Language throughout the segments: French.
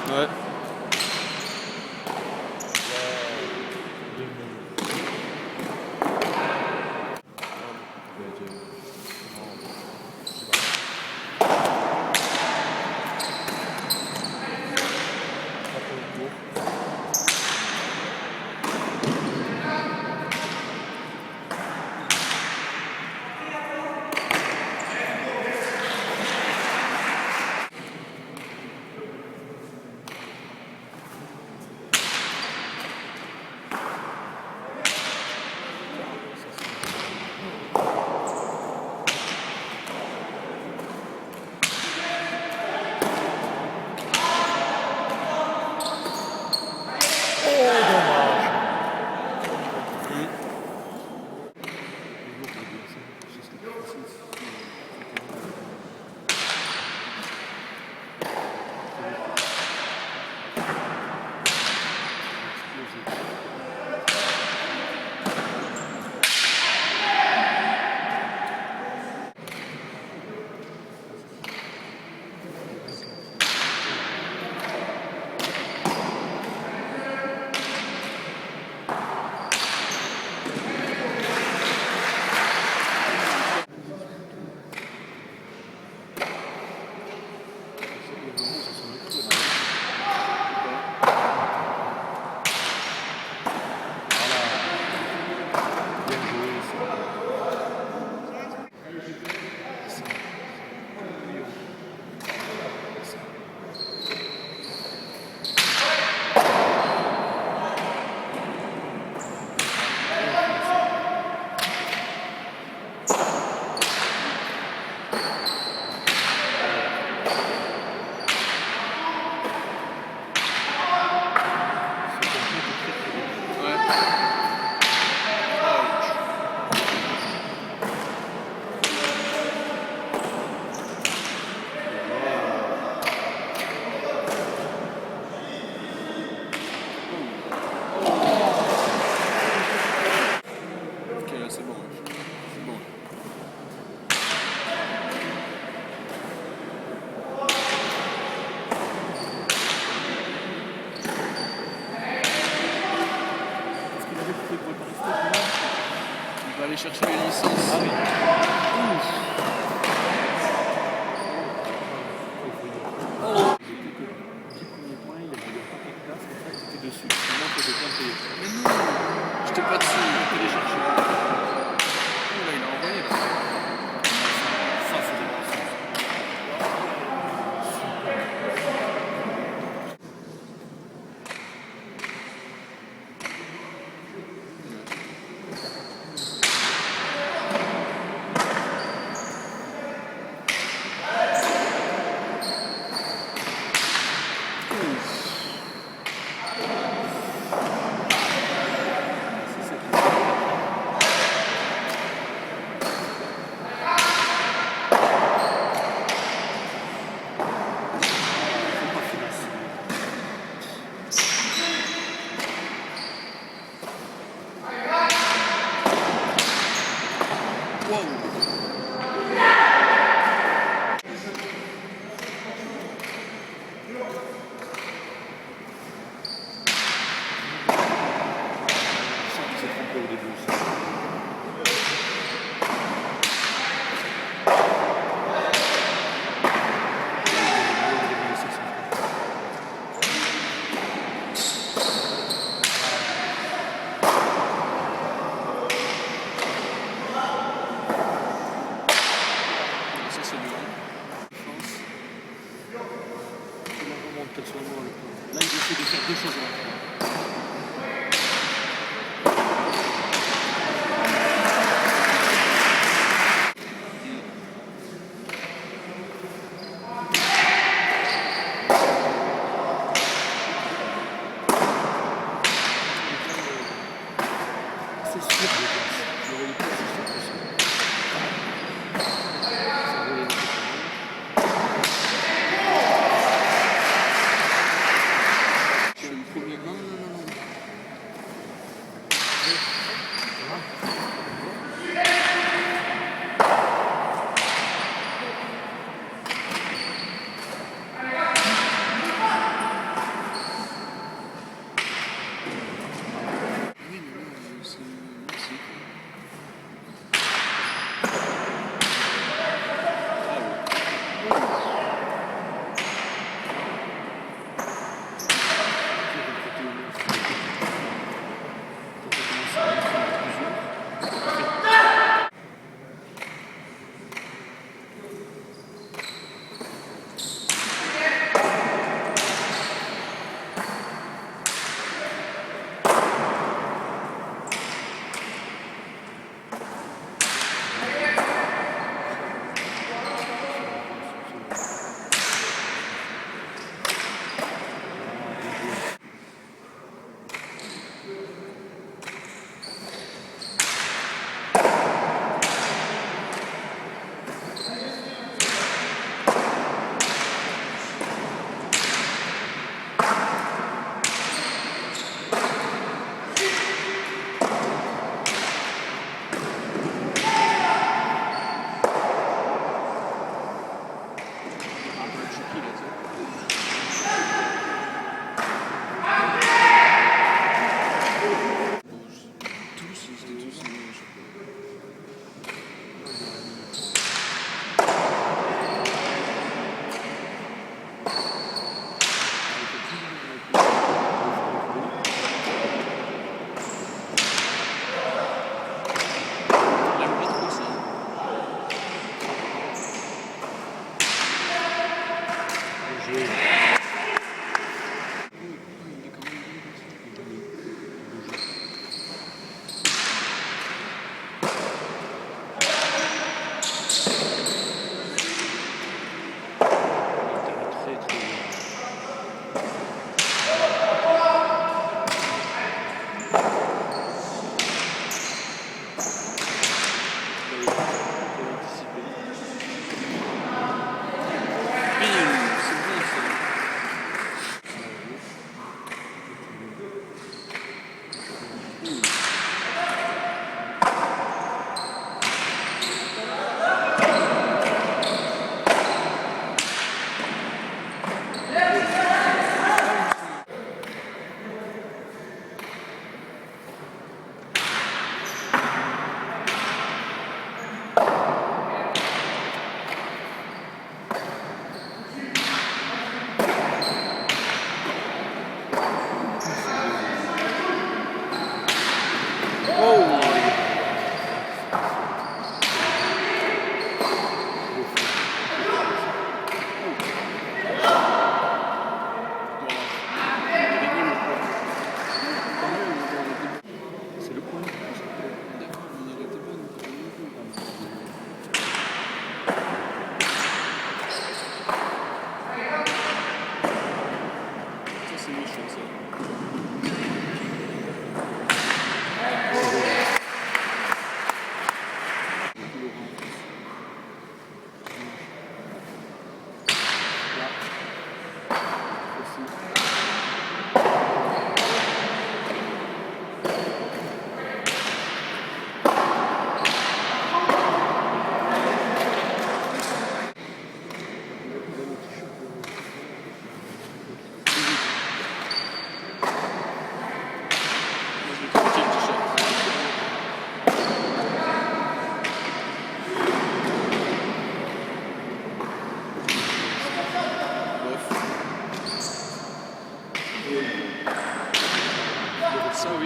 Ouais. On va aller chercher les licences. Ah oui. Oh. Dessus. Maintenant, faut te payer. Mais non, j'étais pas dessus, on peut les chercher. Oh là, il a envoyé là. Ça, c'est des licences. Là, il essaie de faire deux choses à la fois.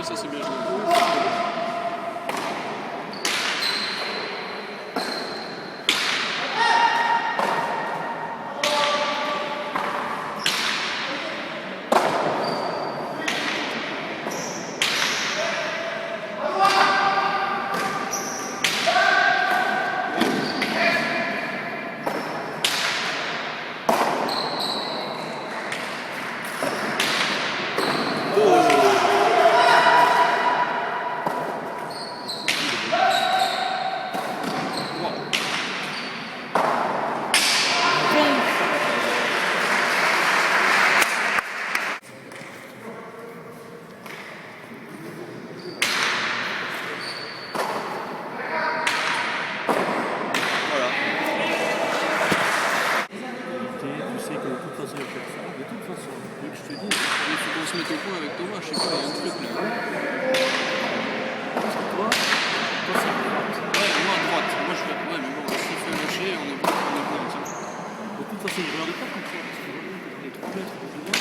Oui, ça c'est bien joué. Tu sais que de toute façon, il faut faire ça. De toute façon, donc je te dis, Il faut qu'on se mette au point avec Thomas, je sais pas, il y a un truc là. toi, c'est droite. Ouais, moi à droite, moi je fais. Ouais, mais bon, s'il fait lâcher, on est bon, on est bon. Tiens. De toute façon, je ne regarde pas comme ça, parce que je vois que les 3 mètres de devant.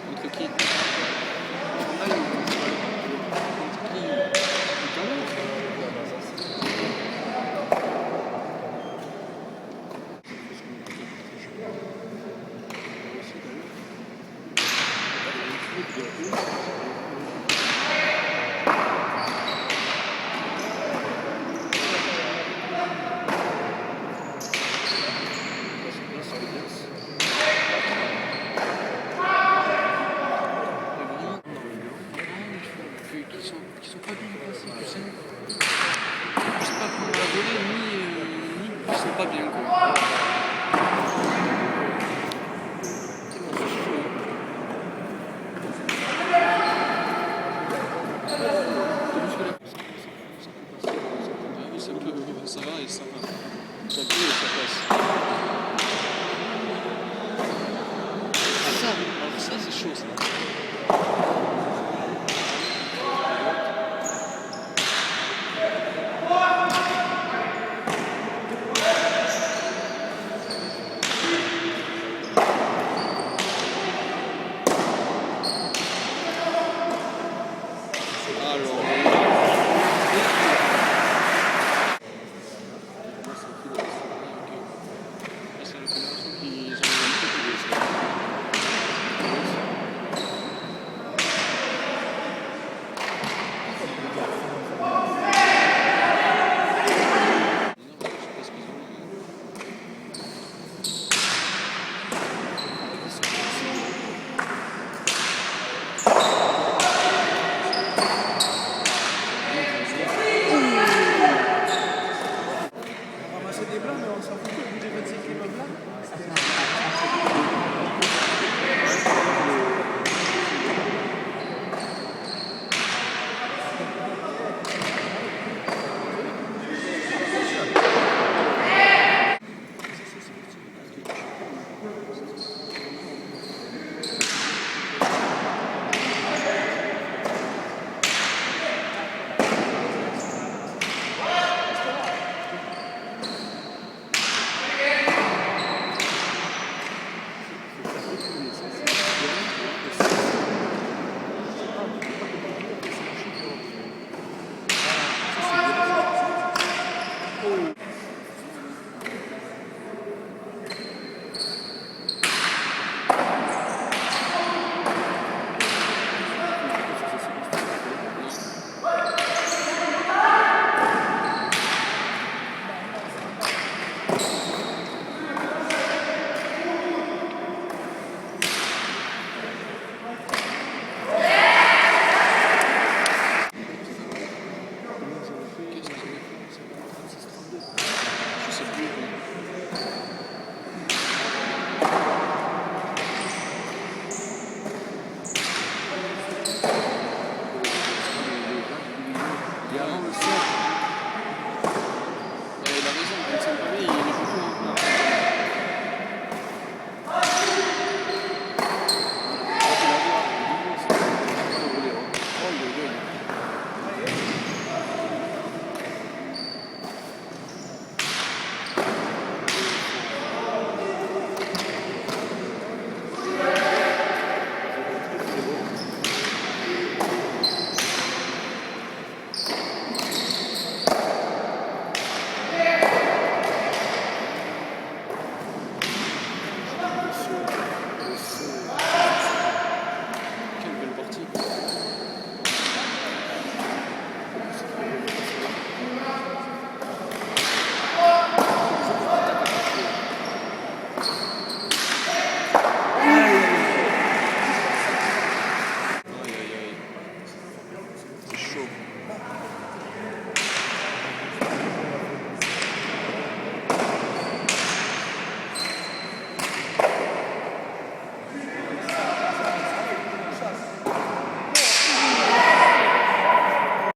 Contre qui? Qui sont pas bien placés, tu sais. Je sais pas pour la volée, ni ils sont pas bien quoi. Tellement c'est chaud. C'est juste que là, oui, ça peut, ça va et ça va. Ça peut et ça passe. Ah ça, alors ça c'est chaud ça.